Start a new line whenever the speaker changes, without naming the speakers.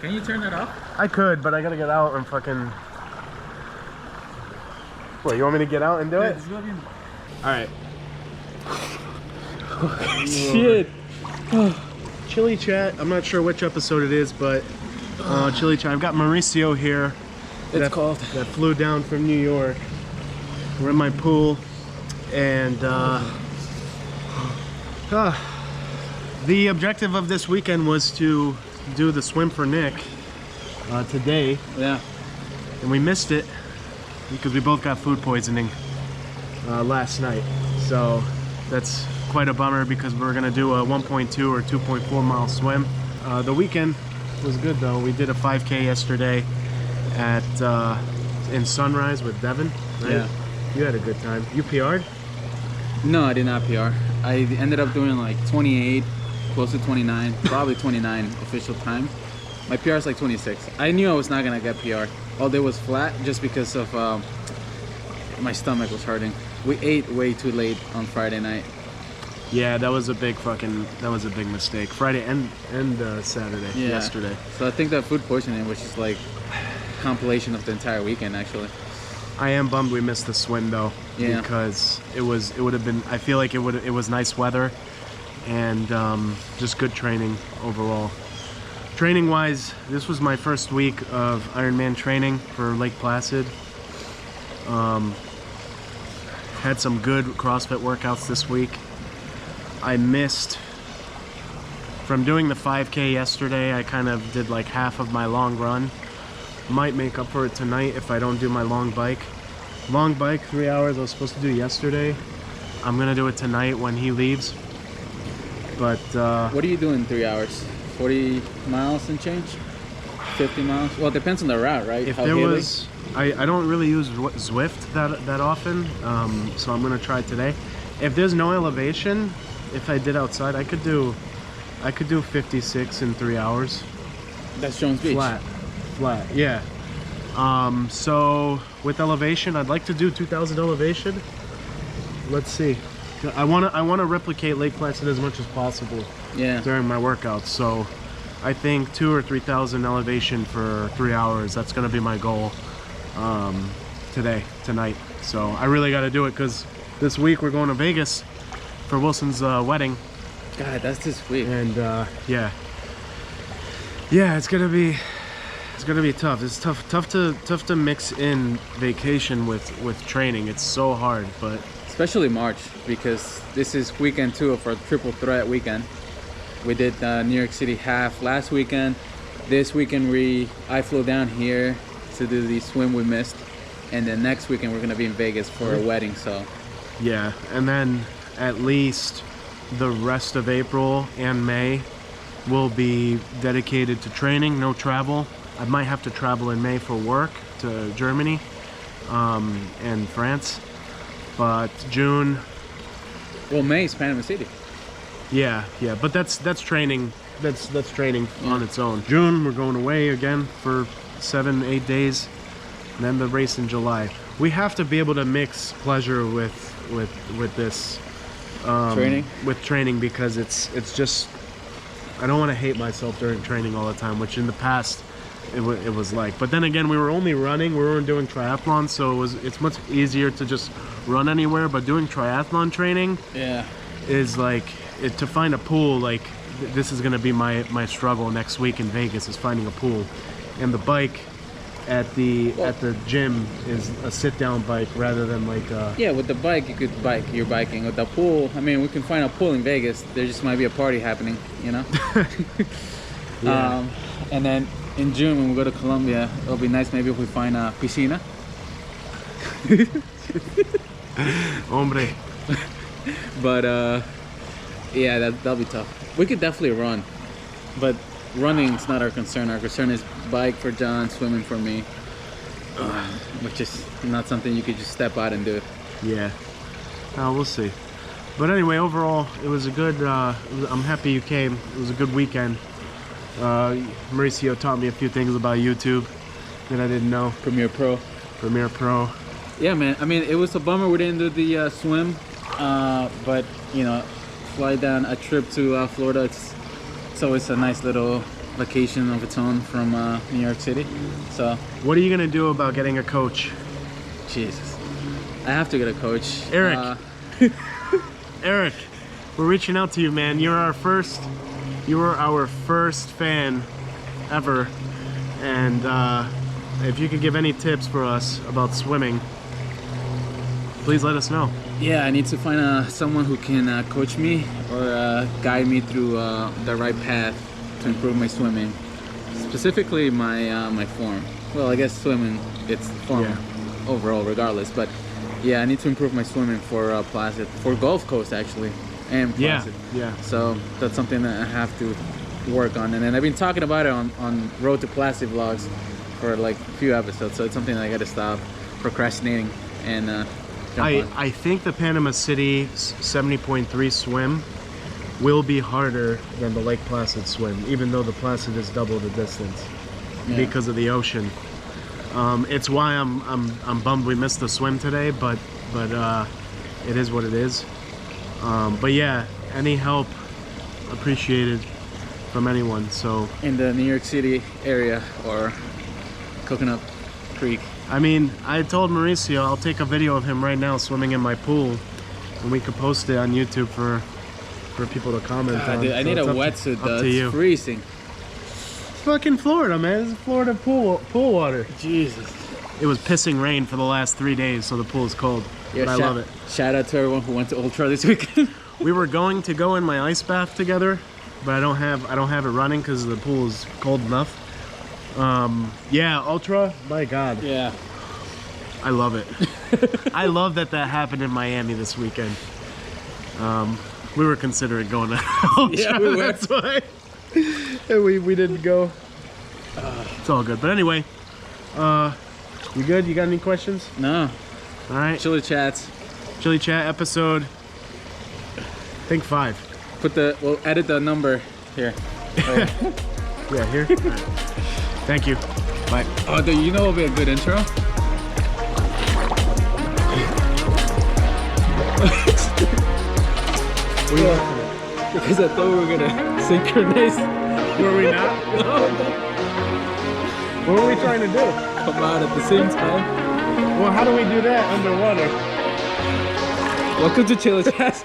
Can you turn that off?
I could, but I gotta get out and fucking... What, you want me to get out and do it? Alright.
Shit.
Chili chat. I'm not sure which episode it is, but chili chat. I've got Mauricio here. That flew down from New York. We're in my pool, and the objective of this weekend was to do the swim for Nick today.
Yeah.
And we missed it because we both got food poisoning last night. So that's quite a bummer because we're gonna do a 1.2 or 2.4 mile swim. The weekend was good though. We did a 5K yesterday at in Sunrise with Devin, right?
Yeah. You
had a good time. You PR'd?
No, I did not PR. I ended up doing like 28, close to 29, probably 29 official time. My PR is like 26. I knew I was not gonna get PR. All day was flat just because of my stomach was hurting. We ate way too late on Friday night.
Yeah, that was a big mistake. Friday and Saturday, yesterday.
So I think that food poisoning was just like compilation of the entire weekend actually.
I am bummed we missed the swim though, because it would have been. I feel like it was nice weather, and just good training overall. Training wise, this was my first week of Ironman training for Lake Placid. Had some good CrossFit workouts this week. I missed from doing the 5K yesterday. I kind of did like half of my long run. Might make up for it tonight if I don't do my long bike. Long bike, 3 hours I was supposed to do yesterday. I'm gonna do it tonight when he leaves. But
what are you doing in 3 hours? 40 miles and change? 50 miles? Well, it depends on the route, right?
If there was, I don't really use Zwift that often, so I'm gonna try today. If there's no elevation, if I did outside, I could do 56 in 3 hours.
That's Jones Beach.
Flat, yeah. So with elevation, I'd like to do 2,000 elevation. Let's see. I wanna replicate Lake Placid as much as possible.
Yeah.
During my workouts, so I think 2,000 or 3,000 elevation for 3 hours. That's gonna be my goal tonight. So I really got to do it because this week we're going to Vegas for Wilson's wedding.
God, that's this week.
And yeah, it's gonna be tough. It's tough to mix in vacation with training. It's so hard, but
especially March because this is weekend 2 of our triple threat weekend. We did New York City half last weekend. This weekend I flew down here to do the swim we missed, and then next weekend we're gonna be in Vegas for a wedding. So
yeah, and then at least the rest of April and May will be dedicated to training, no travel. I might have to travel in May for work to Germany and France, but June.
Well, May is Panama City.
Yeah, but that's training. That's training on its own. June we're going away again for 7-8 days, and then the race in July. We have to be able to mix pleasure with this training because it's just I don't want to hate myself during training all the time, which in the past it was like. But then again, we were only running. We weren't doing triathlon, so it's much easier to just run anywhere. But doing triathlon training, is like to find a pool. Like this is gonna be my struggle next week in Vegas is finding a pool, and the bike at the gym is a sit-down bike rather than like
yeah, with the bike you could bike, you're biking. With the pool, I mean, we can find a pool in Vegas. There just might be a party happening, you know. And then in June when we go to Colombia, it'll be nice maybe if we find a piscina.
Hombre.
But yeah, that'll be tough. We could definitely run, but running's not our concern. Our concern is bike for John, swimming for me, which is not something you could just step out and do.
Yeah, we'll see. But anyway, overall, it was a good. I'm happy you came. It was a good weekend. Mauricio taught me a few things about YouTube that I didn't know. Premiere Pro.
Yeah, man. I mean, it was a bummer we didn't do the swim, but you know, fly down a trip to Florida. It's always a nice little vacation of its own from New York City. So,
What are you gonna do about getting a coach?
Jesus, I have to get a coach.
Eric. Eric, we're reaching out to you, man. You were our first fan ever, and if you could give any tips for us about swimming, please let us know.
Yeah, I need to find someone who can coach me or guide me through the right path to improve my swimming, specifically my form. Well, I guess swimming, it's form overall, regardless. But yeah, I need to improve my swimming for Placid, for Gulf Coast actually, and Placid.
Yeah.
So that's something that I have to work on. And then I've been talking about it on Road to Placid vlogs for like a few episodes. So it's something that I got to stop procrastinating and jump on.
I think the Panama City 70.3 swim will be harder than the Lake Placid swim, even though the Placid is double the distance because of the ocean. It's why I'm bummed we missed the swim today, but it is what it is. But yeah, any help appreciated from anyone. So
in the New York City area or Coconut Creek.
I mean, I told Mauricio I'll take a video of him right now swimming in my pool, and we could post it on YouTube for people to comment on.
Dude, I need a wetsuit though. It's freezing.
Fucking Florida, man. This is Florida pool water.
Jesus.
It was pissing rain for the last 3 days, so the pool is cold.
Yeah,
but I love it.
Shout out to everyone who went to Ultra this weekend.
We were going to go in my ice bath together, but I don't have it running because the pool is cold enough. Yeah, Ultra, my God.
Yeah.
I love it. I love that happened in Miami this weekend. We were considering going to Ultra.
Yeah, we were.
That's why. And we didn't go. It's all good. But anyway, you good? You got any questions?
No.
All right.
Chili chats.
Chili chat episode, I think 5.
We'll edit the number here. Right.
Yeah, here. All right. Thank you. Bye.
Oh, dude, you know what would be a good intro?
What are you laughing at?
Because I thought we were gonna synchronize.
Were we not?
No.
What were we trying to do?
Come out at the same time.
Well, how do we do that underwater?
Welcome to Chili Chats.